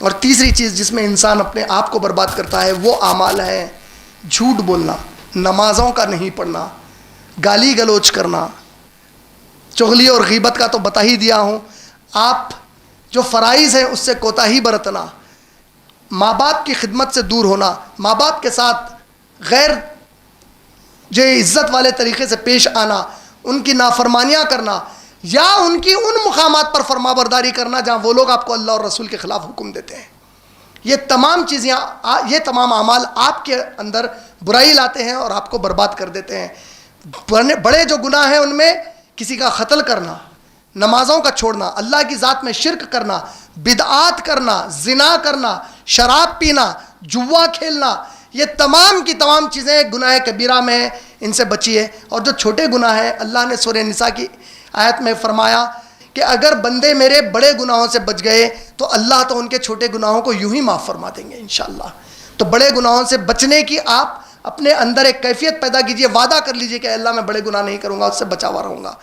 اور تیسری چیز جس میں انسان اپنے آپ کو برباد کرتا ہے وہ اعمال ہیں جھوٹ بولنا، نمازوں کا نہیں پڑھنا، گالی گلوچ کرنا، چغلی اور غیبت کا تو بتا ہی دیا ہوں۔ آپ جو فرائض ہیں اس سے کوتاہی برتنا، ماں باپ کی خدمت سے دور ہونا، ماں باپ کے ساتھ غیر جو عزت والے طریقے سے پیش آنا، ان کی نافرمانیاں کرنا یا ان کی ان مقامات پر فرما برداری کرنا جہاں وہ لوگ آپ کو اللہ اور رسول کے خلاف حکم دیتے ہیں، یہ تمام چیزیں، یہ تمام اعمال آپ کے اندر برائی لاتے ہیں اور آپ کو برباد کر دیتے ہیں۔ بڑے جو گناہ ہیں ان میں کسی کا قتل کرنا، نمازوں کا چھوڑنا، اللہ کی ذات میں شرک کرنا، بدعات کرنا، زنا کرنا، شراب پینا، جوا کھیلنا، یہ تمام کی تمام چیزیں گناہ کبیرہ میں ہیں، ان سے بچیے۔ اور جو چھوٹے گناہ ہیں، اللہ نے سورہ نساء کی آیت میں فرمایا کہ اگر بندے میرے بڑے گناہوں سے بچ گئے تو اللہ تو ان کے چھوٹے گناہوں کو یوں ہی معاف فرما دیں گے انشاءاللہ۔ تو بڑے گناہوں سے بچنے کی آپ اپنے اندر ایک کیفیت پیدا کیجئے، وعدہ کر لیجئے کہ اللہ میں بڑے گناہ نہیں کروں گا، اس سے بچا ہوا رہوں گا۔